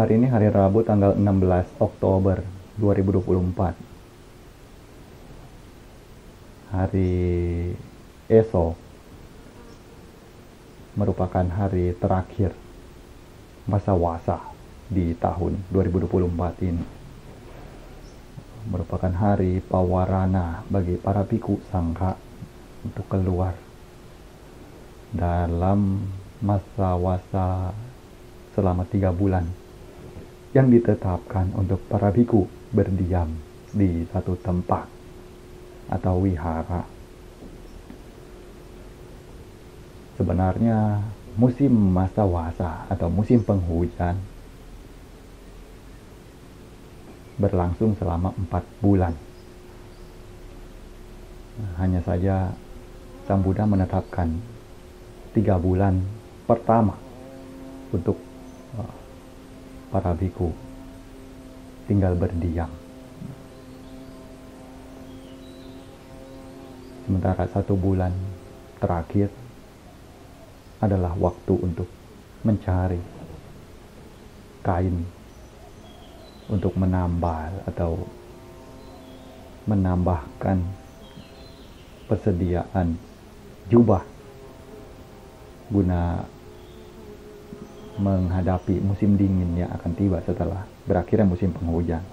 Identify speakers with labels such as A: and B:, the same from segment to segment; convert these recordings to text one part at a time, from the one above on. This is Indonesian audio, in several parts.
A: Hari ini hari Rabu tanggal 16 Oktober 2024. Hari esok merupakan hari terakhir masa wasa di tahun 2024 ini. Merupakan hari pawarana bagi para biku sangha untuk keluar dalam masa wasa selama 3 bulan yang ditetapkan untuk para biku berdiam di satu tempat atau wihara. Sebenarnya musim masa wasa atau musim penghujan berlangsung selama 4 bulan. Hanya saja Sang Buddha menetapkan 3 bulan pertama untuk para biku tinggal berdiam. Sementara 1 bulan terakhir adalah waktu untuk mencari kain untuk menambal atau menambahkan persediaan jubah guna menghadapi musim dingin yang akan tiba setelah berakhirnya musim penghujan.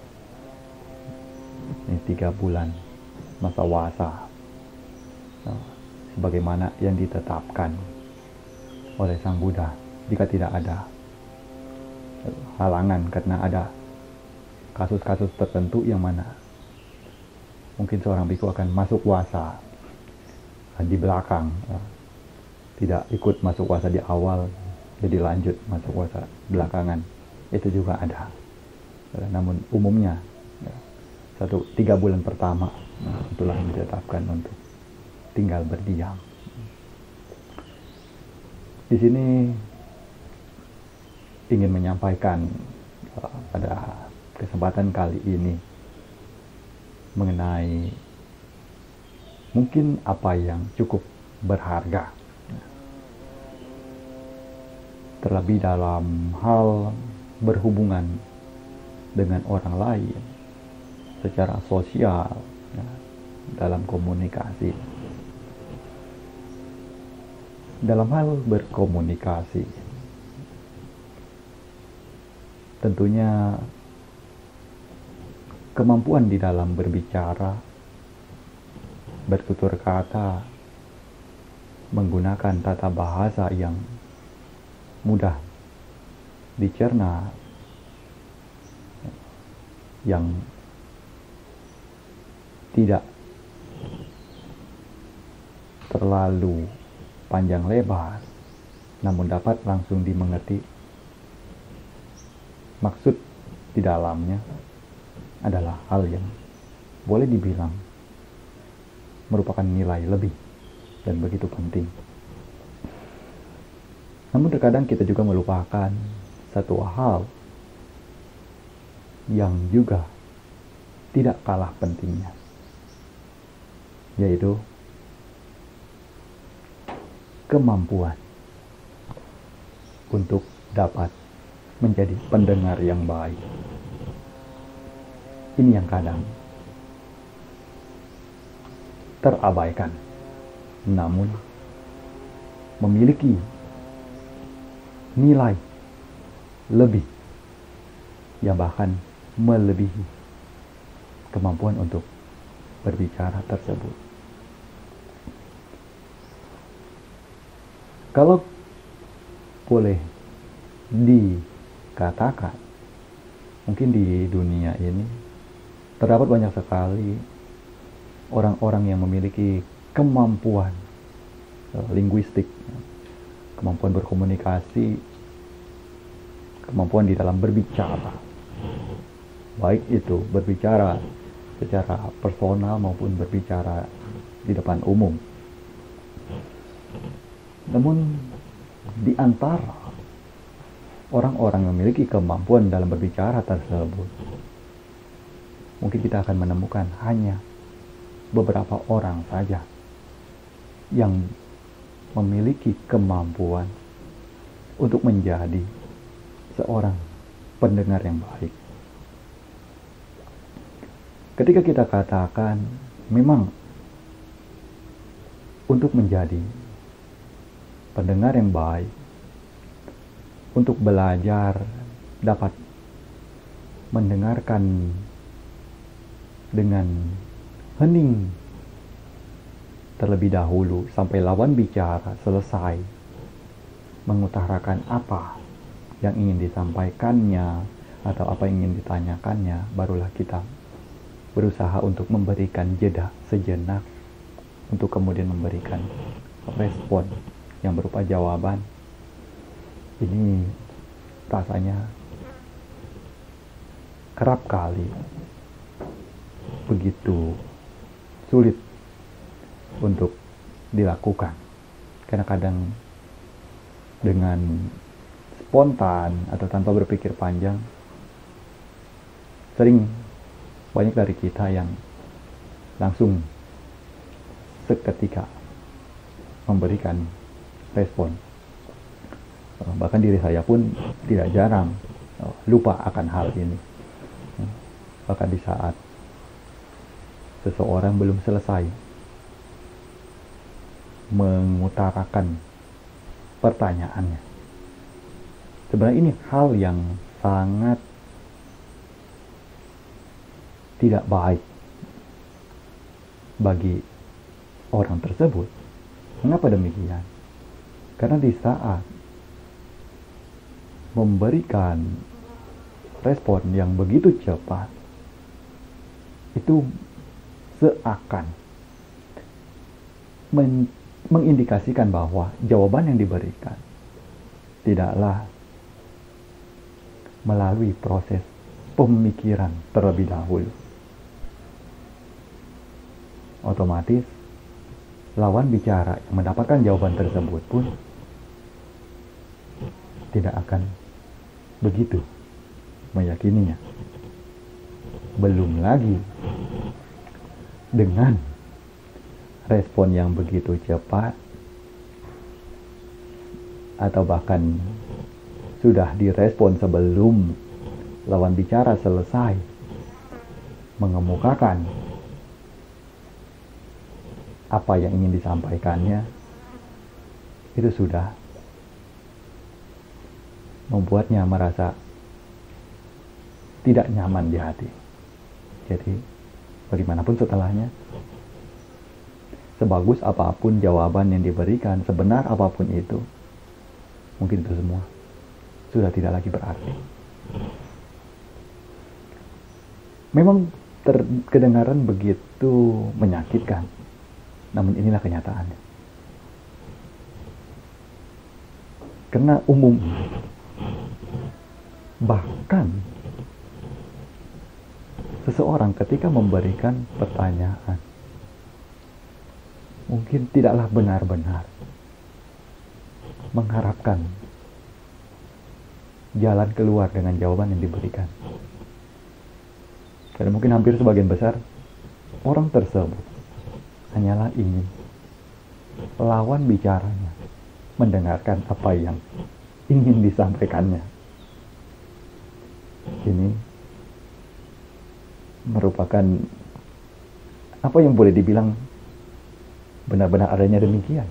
A: Ini 3 bulan masa wasa sebagaimana yang ditetapkan oleh Sang Buddha. Jika tidak ada halangan karena ada kasus-kasus tertentu yang mana mungkin seorang biku akan masuk wasa di belakang, tidak ikut masuk wasa di awal, jadi lanjut masuk wasa belakangan, itu juga ada. Namun umumnya 3 bulan pertama itulah yang ditetapkan untuk tinggal berdiam. Di sini ingin menyampaikan pada kesempatan kali ini mengenai mungkin apa yang cukup berharga, terlebih dalam hal berhubungan dengan orang lain secara sosial, dalam komunikasi. Dalam hal berkomunikasi, tentunya kemampuan di dalam berbicara, bertutur kata, menggunakan tata bahasa yang mudah dicerna, yang tidak terlalu panjang lebar, namun dapat langsung dimengerti maksud di dalamnya, adalah hal yang boleh dibilang merupakan nilai lebih dan begitu penting. Namun terkadang kita juga melupakan satu hal yang juga tidak kalah pentingnya, yaitu kemampuan untuk dapat menjadi pendengar yang baik. Ini yang kadang terabaikan, namun memiliki nilai lebih yang bahkan melebihi kemampuan untuk berbicara tersebut. Kalau boleh dikatakan, mungkin di dunia ini terdapat banyak sekali orang-orang yang memiliki kemampuan linguistik, kemampuan berkomunikasi, kemampuan di dalam berbicara, baik itu berbicara secara personal maupun berbicara di depan umum. Namun di antara orang-orang yang memiliki kemampuan dalam berbicara tersebut, mungkin kita akan menemukan hanya beberapa orang saja yang memiliki kemampuan untuk menjadi seorang pendengar yang baik. Ketika kita katakan memang untuk menjadi pendengar yang baik, untuk belajar dapat mendengarkan dengan hening terlebih dahulu sampai lawan bicara selesai mengutarakan apa yang ingin disampaikannya atau apa yang ingin ditanyakannya, barulah kita berusaha untuk memberikan jeda sejenak untuk kemudian memberikan respon yang berupa jawaban. Ini rasanya kerap kali begitu sulit untuk dilakukan, karena kadang dengan spontan atau tanpa berpikir panjang sering banyak dari kita yang langsung seketika memberikan respon. Bahkan diri saya pun tidak jarang lupa akan hal ini. Bahkan di saat seseorang belum selesai mengutarakan pertanyaannya. Sebenarnya ini hal yang sangat tidak baik bagi orang tersebut. Mengapa demikian? Karena di saat memberikan respon yang begitu cepat, itu seakan mengindikasikan bahwa jawaban yang diberikan tidaklah melalui proses pemikiran terlebih dahulu. Otomatis lawan bicara yang mendapatkan jawaban tersebut pun tidak akan begitu meyakininya. Belum lagi dengan respon yang begitu cepat, atau bahkan sudah direspon sebelum lawan bicara selesai mengemukakan apa yang ingin disampaikannya, itu sudah membuatnya merasa tidak nyaman di hati. Jadi bagaimanapun setelahnya, sebagus apapun jawaban yang diberikan, sebenar apapun itu, mungkin itu semua sudah tidak lagi berarti. Memang kedengaran begitu menyakitkan, namun inilah kenyataannya. Karena umum, bahkan seseorang ketika memberikan pertanyaan, mungkin tidaklah benar-benar mengharapkan jalan keluar dengan jawaban yang diberikan. Karena mungkin hampir sebagian besar orang tersebut hanyalah ingin lawan bicaranya mendengarkan apa yang ingin disampaikannya. Ini merupakan apa yang boleh dibilang benar-benar adanya demikian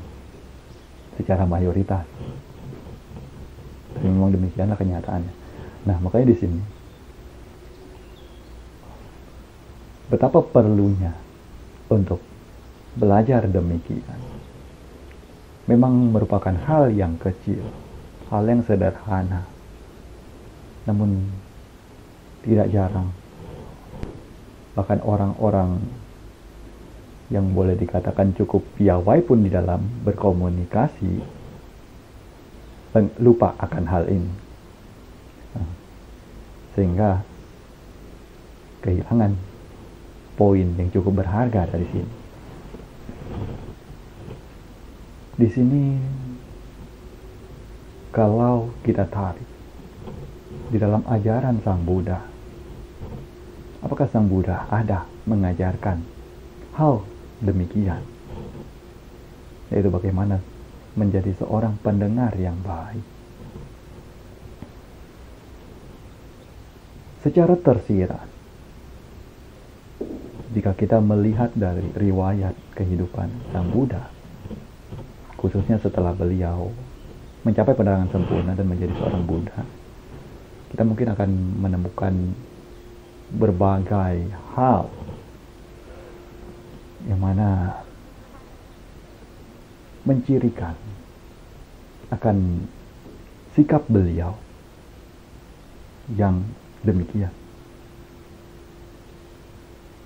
A: secara mayoritas. Tapi memang demikianlah kenyataannya. Nah, makanya di sini betapa perlunya untuk belajar demikian. Memang merupakan hal yang kecil, hal yang sederhana, namun tidak jarang bahkan orang-orang yang boleh dikatakan cukup piawai pun di dalam berkomunikasi lupa akan hal ini, sehingga kehilangan poin yang cukup berharga dari sini. Di sini kalau kita tarik di dalam ajaran Sang Buddha, apakah Sang Buddha ada mengajarkan hal demikian, yaitu bagaimana menjadi seorang pendengar yang baik? secara tersirat, jika kita melihat dari riwayat kehidupan Sang Buddha, khususnya setelah beliau mencapai penerangan sempurna dan menjadi seorang Buddha, kita mungkin akan menemukan berbagai hal yang mana mencirikan akan sikap beliau yang demikian.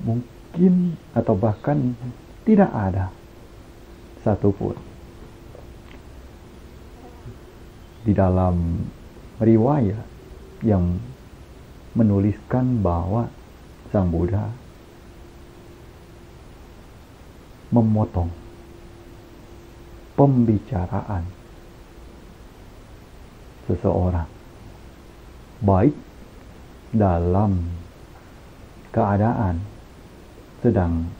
A: Mungkin atau bahkan tidak ada satupun di dalam riwayat yang menuliskan bahwa Sang Buddha memotong pembicaraan seseorang, baik dalam keadaan sedang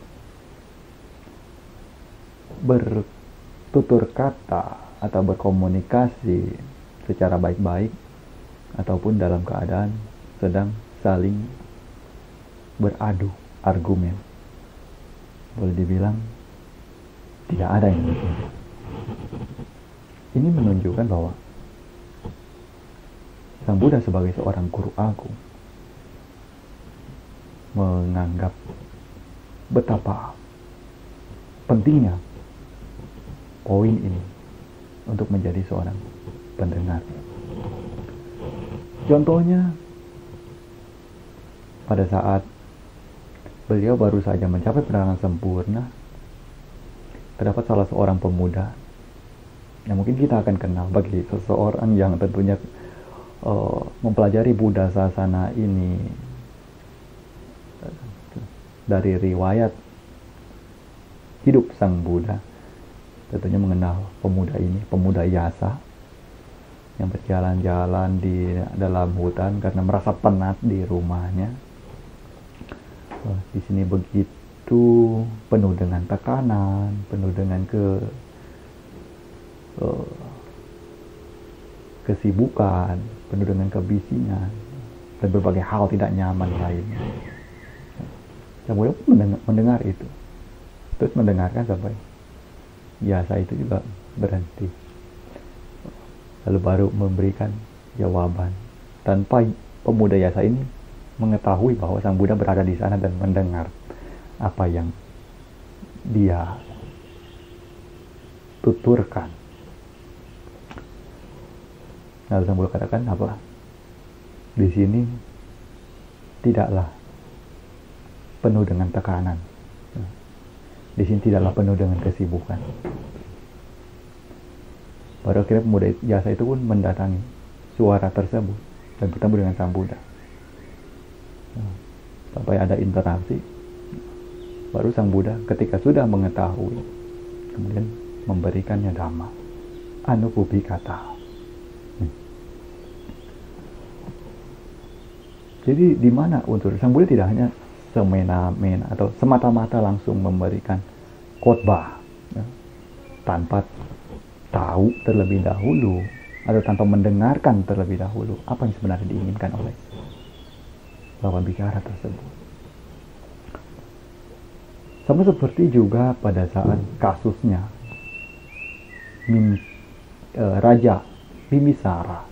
A: bertutur kata atau berkomunikasi secara baik-baik, ataupun dalam keadaan sedang saling beradu argumen. Boleh dibilang tidak ada yang demikian. Ini menunjukkan bahwa Sang Buddha sebagai seorang guru agung menganggap betapa pentingnya poin ini untuk menjadi seorang pendengar. Contohnya, pada saat beliau baru saja mencapai penerangan sempurna, terdapat salah seorang pemuda yang mungkin kita akan kenal bagi seseorang yang tentunya mempelajari Buddha Sasana ini dari riwayat hidup Sang Buddha. Tentunya mengenal pemuda ini, pemuda Yasa, yang berjalan-jalan di dalam hutan karena merasa penat di rumahnya. Di sini begitu penuh dengan tekanan, penuh dengan kesibukan, penuh dengan kebisingan, dan berbagai hal tidak nyaman lainnya. Yang Buddha pun mendengar itu, terus mendengarkan sampai Yasa itu juga berhenti, lalu baru memberikan jawaban tanpa pemuda Yasa ini mengetahui bahwa Sang Buddha berada di sana dan mendengar apa yang dia tuturkan. Lalu Sang Buddha katakan apa? Di sini tidaklah penuh dengan tekanan. Di sini tidaklah penuh dengan kesibukan. Baru akhirnya pemuda Yasa itu pun mendatangi suara tersebut dan bertemu dengan Sang Buddha. Sampai ada interaksi, baru Sang Buddha ketika sudah mengetahui, kemudian memberikannya dhamma, anupubikata. Jadi di mana unsur Sang Buddha tidak hanya semena-mena atau semata-mata langsung memberikan khotbah, ya, tanpa tahu terlebih dahulu atau tanpa mendengarkan terlebih dahulu apa yang sebenarnya diinginkan oleh lawan bicara tersebut. Sama seperti juga pada saat kasusnya Raja Bimbisara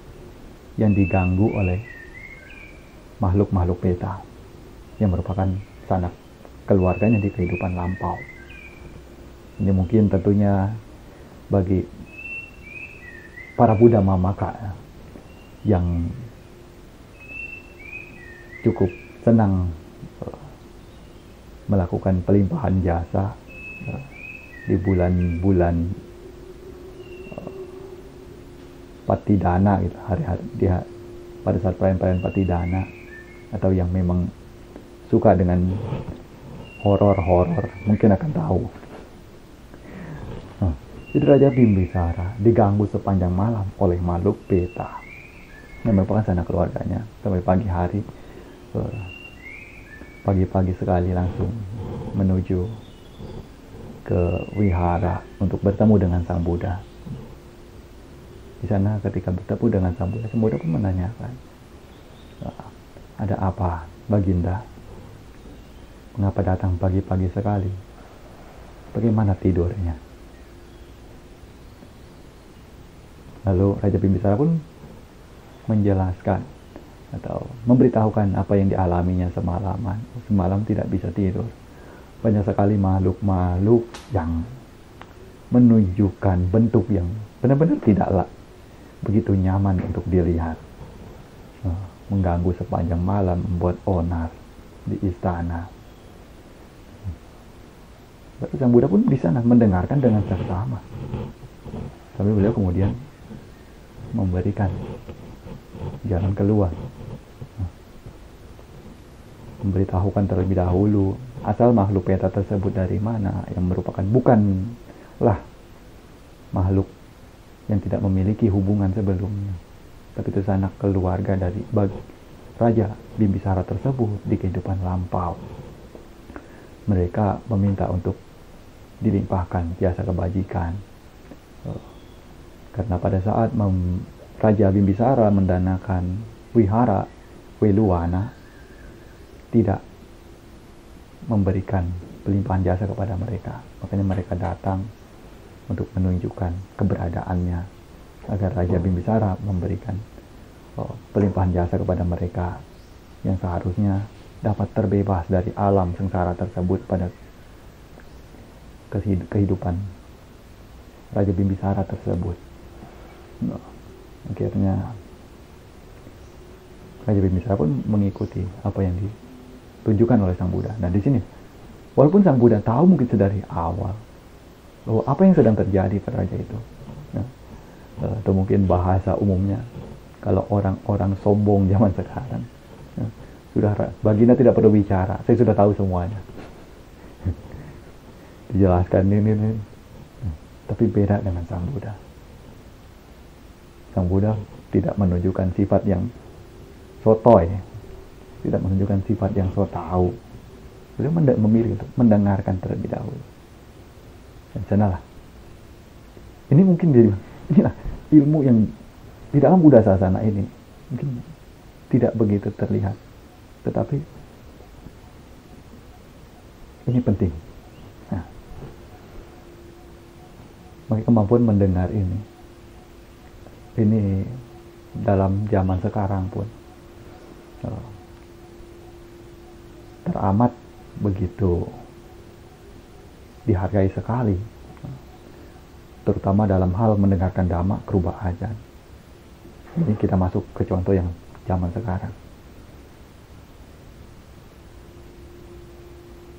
A: yang diganggu oleh makhluk-makhluk peta yang merupakan sanak keluarganya di kehidupan lampau. Ini mungkin tentunya bagi para Buddha Mamaka yang cukup senang melakukan pelimpahan jasa di bulan-bulan Patidana gitu, hari-hari pada saat perayaan Patidana, atau yang memang suka dengan horor-horor mungkin akan tahu. Jadi Raja Bimbisara diganggu sepanjang malam oleh makhluk peta yang merupakan sanak keluarganya sampai pagi hari. Pagi-pagi sekali langsung menuju ke wihara untuk bertemu dengan Sang Buddha. Di sana ketika bertemu dengan Sang Buddha pun menanyakan, Ada apa, Baginda? Mengapa datang pagi-pagi sekali? Bagaimana tidurnya? Lalu Raja Bimbisara pun menjelaskan atau memberitahukan apa yang dialaminya semalaman. Semalam tidak bisa tidur. Banyak sekali makhluk-makhluk yang menunjukkan bentuk yang benar-benar tidaklah begitu nyaman untuk dilihat. Mengganggu sepanjang malam, membuat onar di istana. Lalu Sang Buddha pun di sana mendengarkan dengan seksama. Tapi beliau kemudian memberikan jalan keluar. Memberitahukan terlebih dahulu asal makhluk peta tersebut dari mana, yang merupakan bukanlah makhluk yang tidak memiliki hubungan sebelumnya, tapi itu anak keluarga dari Raja Bimbisara tersebut di kehidupan lampau. Mereka meminta untuk dilimpahkan jasa kebajikan, karena pada saat Raja Bimbisara mendanakan wihara Weluwana, tidak memberikan pelimpahan jasa kepada mereka. Makanya mereka datang untuk menunjukkan keberadaannya agar Raja Bimbisara memberikan pelimpahan jasa kepada mereka yang seharusnya dapat terbebas dari alam sengsara tersebut pada kehidupan Raja Bimbisara tersebut. Akhirnya Raja Bimbisara pun mengikuti apa yang ditunjukkan oleh Sang Buddha. Nah di sini, walaupun Sang Buddha tahu mungkin sedari awal bahwa apa yang sedang terjadi pada raja itu, atau mungkin bahasa umumnya, kalau orang-orang sombong zaman sekarang, sudah Baginda tidak perlu bicara, saya sudah tahu semuanya. Dijelaskan ini. Tapi beda dengan Sang Buddha. Sang Buddha tidak menunjukkan sifat yang sotoy, tidak menunjukkan sifat yang so tahu. Beliau memilih untuk mendengarkan terlebih dahulu. Dan sanalah. Ini mungkin inilah ilmu yang di dalam Buddha Sasana ini mungkin tidak begitu terlihat, tetapi ini penting. Nah, bagi kemampuan mendengar ini dalam zaman sekarang pun teramat begitu dihargai sekali, terutama dalam hal mendengarkan dhamma kruba ajan. Ini kita masuk ke contoh yang zaman sekarang.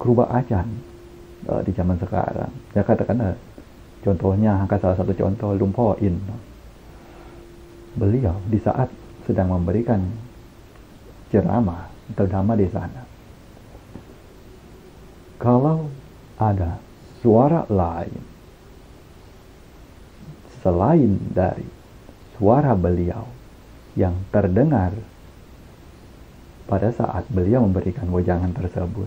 A: Kruba ajan di zaman sekarang, ya katakan contohnya, angkat salah satu contoh Lumpo In. Beliau di saat sedang memberikan ceramah atau dhamma di sana, kalau ada suara lain selain dari suara beliau yang terdengar pada saat beliau memberikan wejangan tersebut,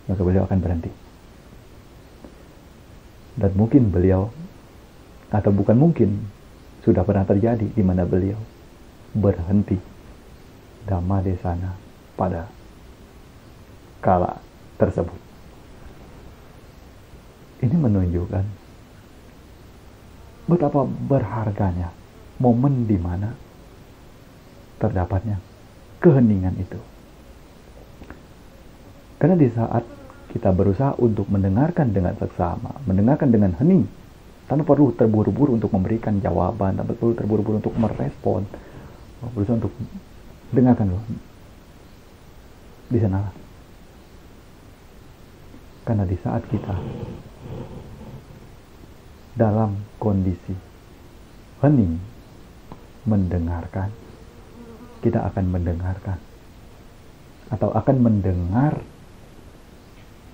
A: maka beliau akan berhenti. Dan mungkin beliau, atau bukan mungkin, sudah pernah terjadi di mana beliau berhenti dhamma di sana pada kala tersebut. Ini menunjukkan betapa berharganya momen di mana terdapatnya keheningan itu. Karena di saat kita berusaha untuk mendengarkan dengan seksama, mendengarkan dengan hening, tanpa perlu terburu-buru untuk memberikan jawaban, tanpa perlu terburu-buru untuk merespon, berusaha untuk dengarkan dulu. Di sanalah. Karena di saat kita dalam kondisi hening mendengarkan, kita akan mendengarkan atau akan mendengar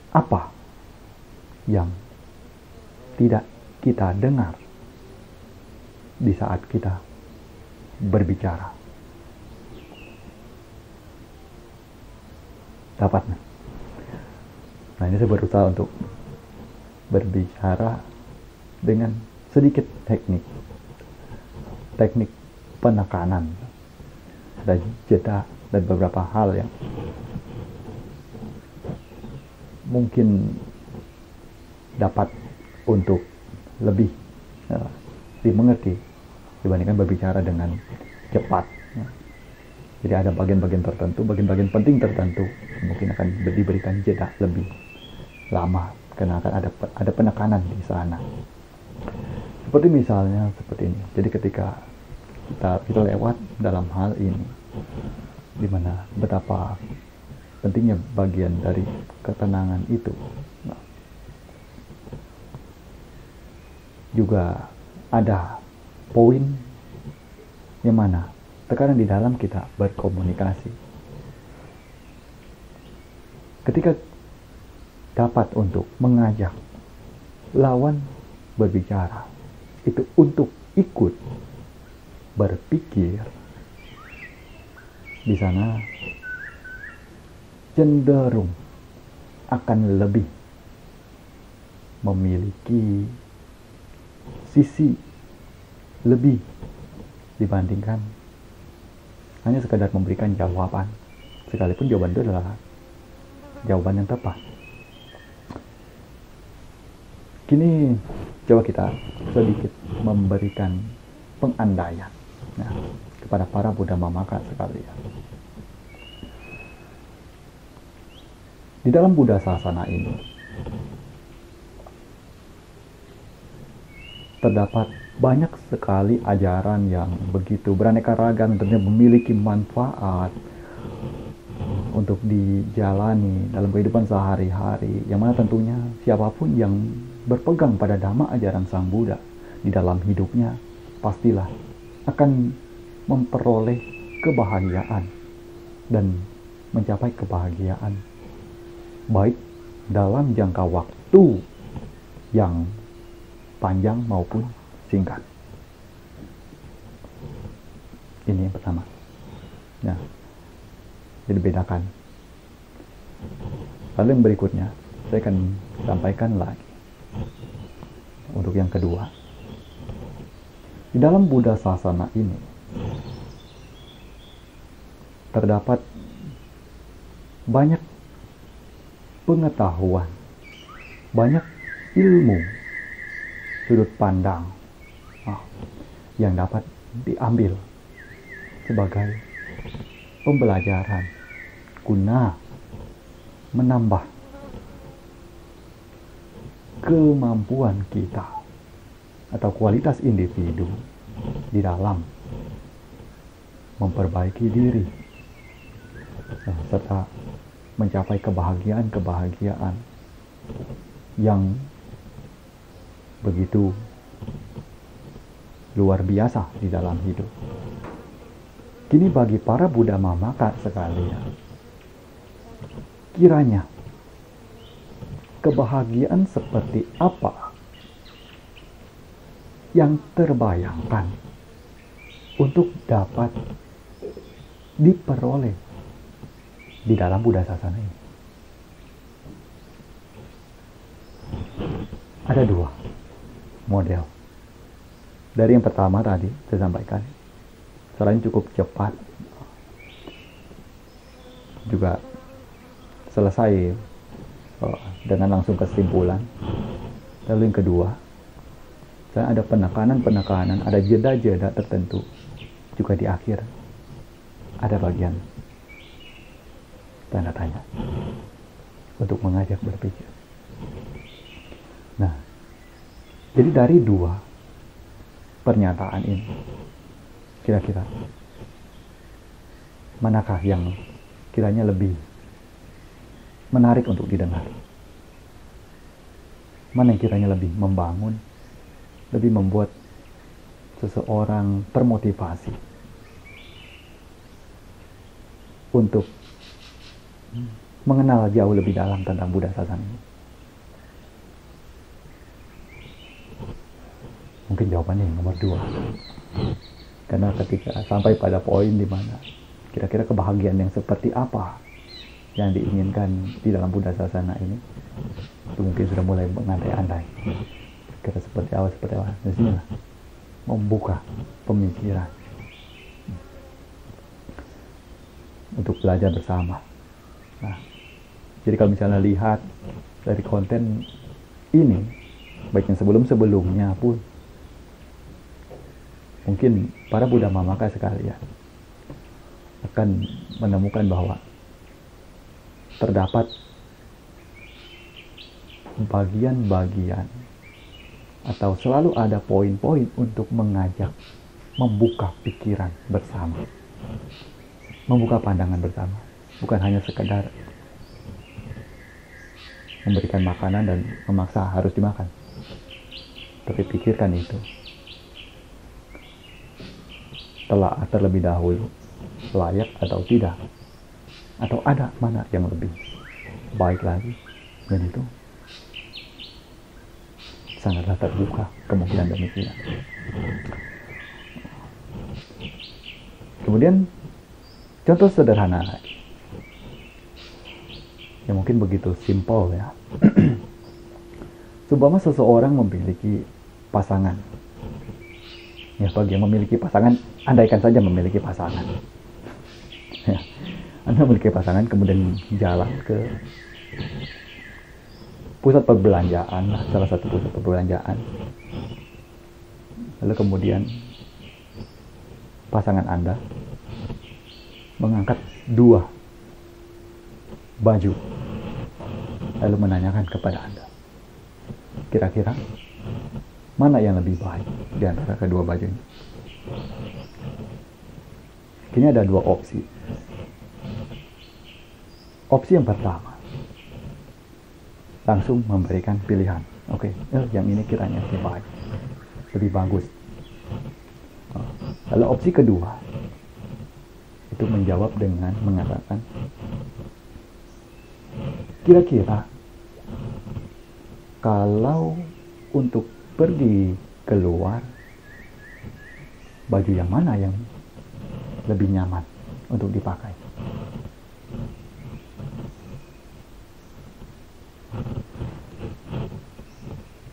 A: apa yang tidak kita dengar di saat kita berbicara. Dapatnya. Nah, ini saya berusaha untuk berbicara dengan sedikit teknik penekanan. ada jeda dan beberapa hal yang mungkin dapat untuk lebih dimengerti dibandingkan berbicara dengan cepat. Jadi ada bagian-bagian tertentu, bagian-bagian penting tertentu mungkin akan diberikan jeda lebih lama karena akan ada penekanan di sana. Seperti misalnya seperti ini. Jadi ketika kita lewat dalam hal ini, di mana betapa pentingnya bagian dari ketenangan itu. Juga ada poin yang mana tekanan di dalam kita berkomunikasi. Ketika dapat untuk mengajak lawan berbicara, itu untuk ikut berpikir, di sana cenderung akan lebih memiliki sisi lebih dibandingkan hanya sekadar memberikan jawaban, sekalipun jawaban itu adalah jawaban yang tepat. Kini coba kita sedikit memberikan pengandaian kepada para Buddha Mamaka sekalian. Di dalam Buddha Sasana ini terdapat banyak sekali ajaran yang begitu beraneka ragam, tentunya memiliki manfaat untuk dijalani dalam kehidupan sehari-hari, yang mana tentunya siapapun yang berpegang pada dhamma ajaran Sang Buddha di dalam hidupnya pastilah akan memperoleh kebahagiaan dan mencapai kebahagiaan baik dalam jangka waktu yang panjang maupun singkat. Ini yang pertama. Nah, jadi bedakan. Lalu yang berikutnya saya akan sampaikan lagi. Untuk yang kedua, di dalam Buddha Sasana ini terdapat banyak pengetahuan, banyak ilmu, sudut pandang yang dapat diambil sebagai pembelajaran guna menambah kemampuan kita atau kualitas individu di dalam memperbaiki diri serta mencapai kebahagiaan yang begitu luar biasa di dalam hidup. Kini bagi para Buddha Mamaka sekalian, kiranya kebahagiaan seperti apa yang terbayangkan untuk dapat diperoleh di dalam Buddha Sasana ini? Ada dua model. Dari yang pertama tadi saya sampaikan, selain cukup cepat, juga selesai dengan langsung kesimpulan. Lalu yang kedua, saya ada penekanan, ada jeda-jeda tertentu juga di akhir. Ada bagian tanda tanya untuk mengajak berpikir. Nah, jadi dari dua pernyataan ini, kira-kira manakah yang kiranya lebih menarik untuk didengar? Mana yang kiranya lebih membangun, lebih membuat seseorang termotivasi untuk mengenal jauh lebih dalam tentang Buddha Sasana ini? Mungkin jawabannya yang nomor 2. Karena ketika sampai pada poin di mana kira-kira kebahagiaan yang seperti apa yang diinginkan di dalam Buddha Sasana ini, itu mungkin sudah mulai mengandai-andai kira seperti apa. Di sinilah membuka pemikiran. untuk belajar bersama. Nah, jadi kalau misalnya lihat dari konten ini, baik yang sebelum-sebelumnya pun, mungkin para Buddha Mamaka sekalian akan menemukan bahwa terdapat bagian-bagian atau selalu ada poin-poin untuk mengajak membuka pikiran bersama, membuka pandangan bersama, bukan hanya sekedar memberikan makanan dan memaksa harus dimakan, tapi pikirkan itu, telah terlebih dahulu layak atau tidak, atau ada mana yang lebih baik lagi, dan itu sangatlah terbuka kemungkinan demikian. Kemudian contoh sederhana lagi, yang mungkin begitu simpel ya. Seumpama seseorang memiliki pasangan, ya bagi yang memiliki pasangan, andaikan saja memiliki pasangan, ya, Anda memiliki pasangan, kemudian jalan ke pusat perbelanjaan, salah satu pusat perbelanjaan, lalu kemudian pasangan Anda mengangkat 2 baju, lalu menanyakan kepada Anda, kira-kira mana yang lebih baik di antara kedua baju ini? Kini ada 2 opsi. Opsi yang pertama, langsung memberikan pilihan. Oke, yang ini kiranya lebih baik, lebih bagus. Lalu opsi kedua, itu menjawab dengan mengatakan, kira-kira kalau untuk pergi keluar, baju yang mana yang lebih nyaman untuk dipakai?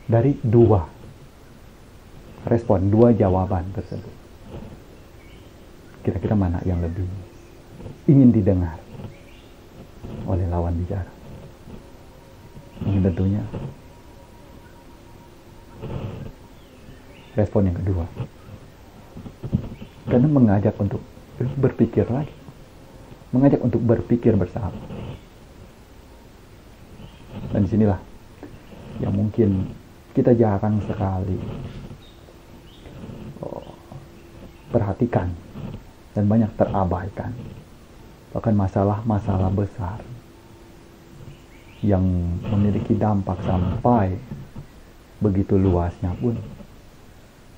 A: Dari 2 respon, 2 jawaban tersebut, kira-kira mana yang lebih ingin didengar oleh lawan bicara? Ini tentunya respon yang kedua, karena mengajak untuk berpikir lagi, mengajak untuk berpikir bersama. Dan disinilah yang mungkin kita jarang sekali perhatikan dan banyak terabaikan, bahkan masalah-masalah besar yang memiliki dampak sampai begitu luasnya pun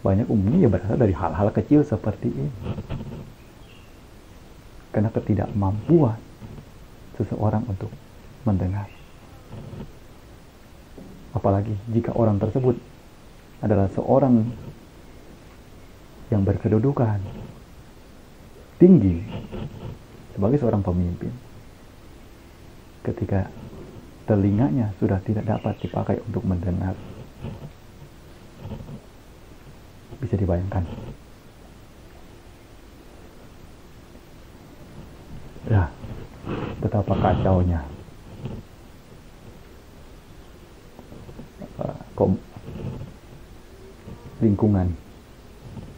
A: banyak umumnya ya berasal dari hal-hal kecil seperti ini, karena ketidakmampuan seseorang untuk mendengar. Apalagi jika orang tersebut adalah seorang yang berkedudukan tinggi sebagai seorang pemimpin, ketika telinganya sudah tidak dapat dipakai untuk mendengar, bisa dibayangkan ya betapa kacaunya lingkungan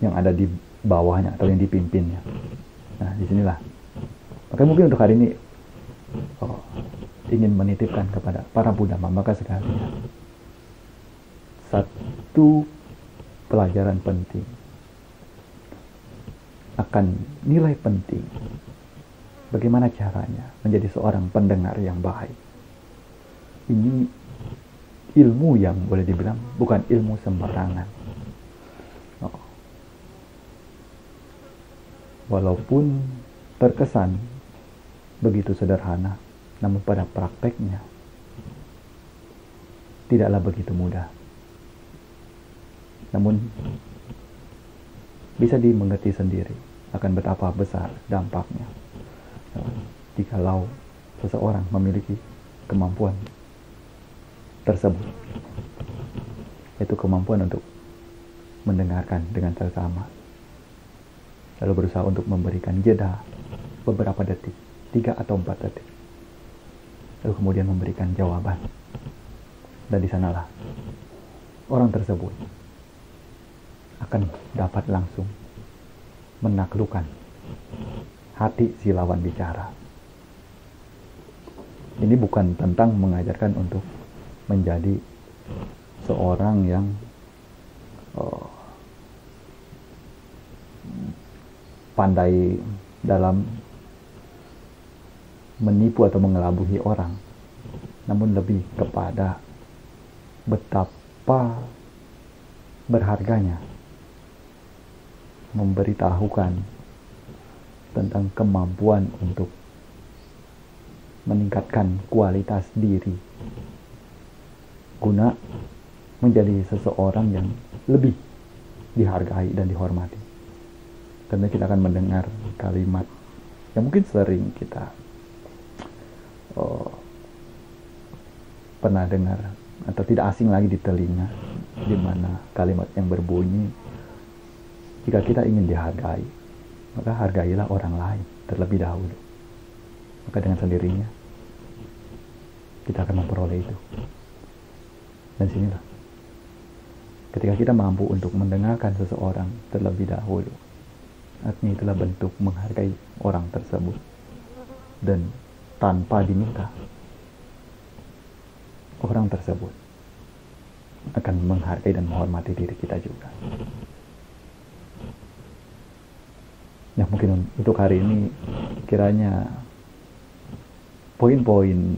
A: yang ada di bawahnya atau yang dipimpinnya. Nah, disinilah. Maka mungkin untuk hari ini ingin menitipkan kepada para Buddha Mamaka sekalian satu pelajaran penting akan nilai penting bagaimana caranya menjadi seorang pendengar yang baik. Ini ilmu yang boleh dibilang bukan ilmu sembarangan. Walaupun terkesan begitu sederhana, namun pada prakteknya tidaklah begitu mudah. Namun bisa dimengerti sendiri akan betapa besar dampaknya jikalau seseorang memiliki kemampuan tersebut, yaitu kemampuan untuk mendengarkan dengan seksama, lalu berusaha untuk memberikan jeda beberapa detik 3 atau 4 detik. Lalu kemudian memberikan jawaban. Dan di sanalah orang tersebut akan dapat langsung menaklukkan hati si lawan bicara. Ini bukan tentang mengajarkan untuk menjadi seorang yang pandai dalam menipu atau mengelabui orang, namun lebih kepada betapa berharganya memberitahukan tentang kemampuan untuk meningkatkan kualitas diri guna menjadi seseorang yang lebih dihargai dan dihormati. Karena kita akan mendengar kalimat yang mungkin sering kita pernah dengar atau tidak asing lagi di telinga, di mana kalimat yang berbunyi, jika kita ingin dihargai, maka hargailah orang lain terlebih dahulu. Maka dengan sendirinya kita akan memperoleh itu. Dan sinilah, ketika kita mampu untuk mendengarkan seseorang terlebih dahulu, artinya itulah bentuk menghargai orang tersebut. Dan tanpa diminta, orang tersebut akan menghargai dan menghormati diri kita juga. Ya mungkin untuk hari ini kiranya poin-poin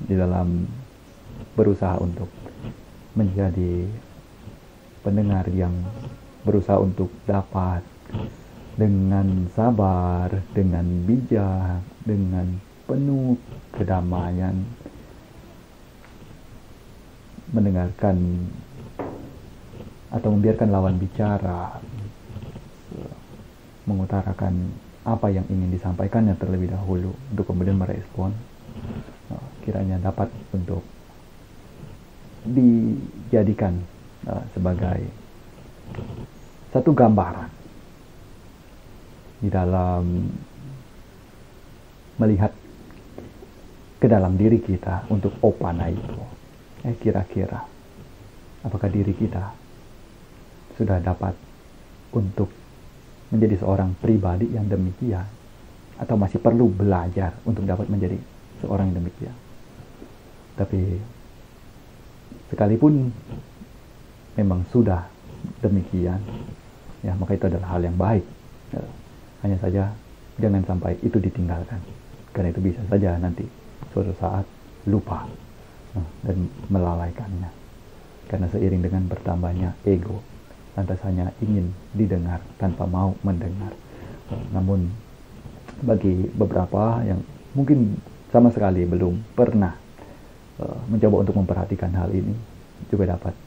A: di dalam berusaha untuk menjadi pendengar yang berusaha untuk dapat dengan sabar, dengan bijak, dengan penuh kedamaian mendengarkan atau membiarkan lawan bicara mengutarakan apa yang ingin disampaikannya terlebih dahulu untuk kemudian merespon, kiranya dapat untuk dijadikan sebagai satu gambaran di dalam melihat ke dalam diri kita untuk opana itu. Kira-kira apakah diri kita sudah dapat untuk menjadi seorang pribadi yang demikian, atau masih perlu belajar untuk dapat menjadi seorang yang demikian. Tapi sekalipun memang sudah demikian, ya maka itu adalah hal yang baik. Hanya saja jangan sampai itu ditinggalkan, karena itu bisa saja nanti suatu saat lupa dan melalaikannya. Karena seiring dengan bertambahnya ego, lantas hanya ingin didengar tanpa mau mendengar. Namun bagi beberapa yang mungkin sama sekali belum pernah mencoba untuk memperhatikan hal ini, juga dapat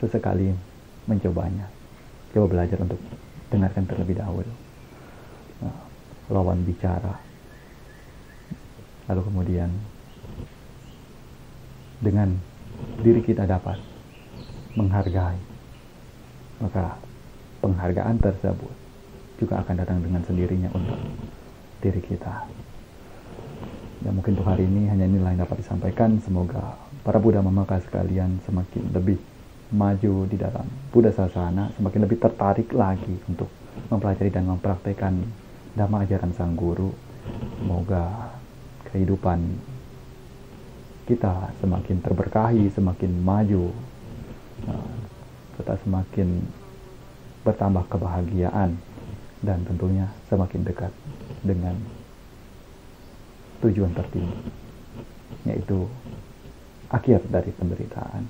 A: sesekali mencobanya. Coba belajar untuk dengarkan terlebih dahulu lawan bicara, lalu kemudian dengan diri kita dapat menghargai, maka penghargaan tersebut juga akan datang dengan sendirinya untuk diri kita. Ya mungkin untuk hari ini hanya inilah yang dapat disampaikan. Semoga para Buddha Mamaka sekalian semakin lebih maju di dalam Buddha Sasana, semakin lebih tertarik lagi untuk mempelajari dan mempraktekkan Dhamma ajaran Sang Guru. Semoga kehidupan kita semakin terberkahi, semakin maju, serta semakin bertambah kebahagiaan, dan tentunya semakin dekat dengan tujuan tertinggi, yaitu akhir dari penderitaan.